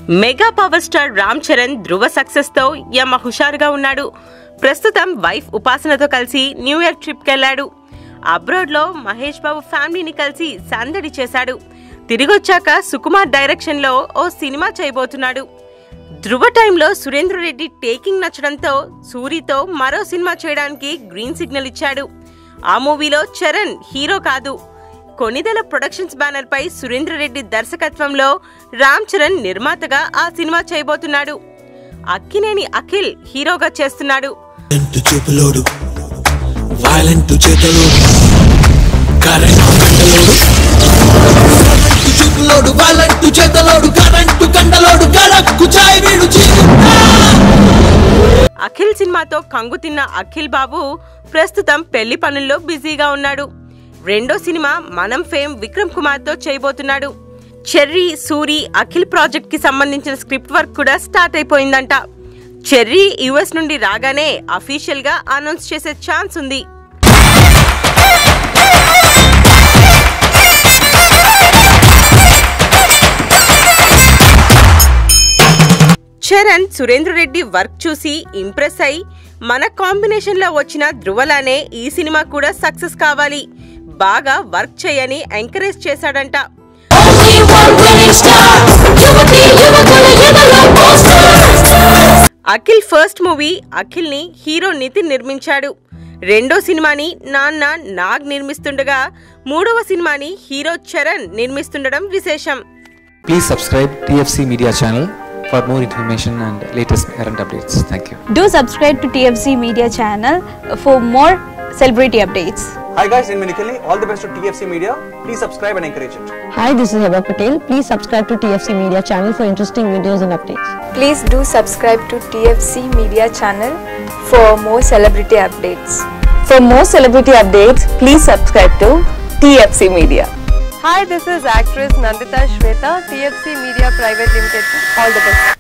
Mega power star Ram Charan Dhruva success తో యమ హుషారుగా ఉన్నాడు. ప్రస్తుతం వైఫ్ ఉపాసనతో కలిసి న్యూ ఇయర్ ట్రిప్ కెళ్లాడు. అబ్రాడ్ లో మహేష్ బాబు ఫ్యామిలీని కలిసి సందడి చేశాడు. తిరిగొచ్చాక సుకుమార్ డైరెక్షన్ లో ఓ సినిమా చేయబోతున్నాడు. ధృవ టైంలో సురేంద్ర రెడ్డి టేకింగ్ నచ్చడంతో సూరితో మరో సినిమా చేయడానికి గ్రీన్ సిగ్నల్ ఇచ్చాడు. ఆ మూవీలో చరణ్ హీరో కాదు, కొనిదెల ప్రొడక్షన్స్ బ్యానర్ పై సురేంద్ర రెడ్డి దర్శకత్వంలో రామ్ చరణ్ నిర్మాతగా ఆ సినిమా చేయబోతున్నాడు. అక్కినేని అఖిల్ హీరోగా చేస్తున్నాడు. అఖిల్ సినిమాతో కంగు తిన్న అఖిల్ బాబు ప్రస్తుతం పెళ్లి పనుల్లో బిజీగా ఉన్నాడు. రెండో సినిమా మనం ఫేమ్ విక్రమ్ కుమార్ తో చేయబోతున్నాడు. చెర్రీ, సూరి, అఖిల్ ప్రాజెక్ట్ కి సంబంధించిన స్క్రిప్ట్ వర్క్ కూడా స్టార్ట్ అయిపోయిందంట. చెర్రీ యుఎస్ నుండి రాగానే అఫీషియల్ గా అనౌన్స్ చేసే ఛాన్స్ ఉంది. చరణ్ సురేంద్ర రెడ్డి వర్క్ చూసి ఇంప్రెస్ అయి మన కాంబినేషన్ లో వచ్చిన ధృవలానే ఈ సినిమా కూడా సక్సెస్ కావాలి, బాగా వర్క్ చేయని ఎంకరేజ్ చేశాడంట. అఖిల్ ఫస్ట్ మూవీ అఖిల్ ని హీరో నితిన్ నిర్మించాడు. రెండో సినిమాని నాన్న నాగ్ నిర్మిస్తుండగా మూడవ సినిమాని హీరో చరణ్ నిర్మిస్తుండడం విశేషం. Please subscribe TFC Media channel for more information and latest current updates. Thank you. Do subscribe to TFC Media channel for more celebrity updates. Hi guys, in Minikali, all the best to TFC Media. Please subscribe and encourage it. Hi, this is Heba Patel. Please subscribe to TFC Media channel for interesting videos and updates. Please do subscribe to TFC Media channel for more celebrity updates. For more celebrity updates, please subscribe to TFC Media. Hi, this is actress Nandita Shweta, TFC Media Private Limited. All the best.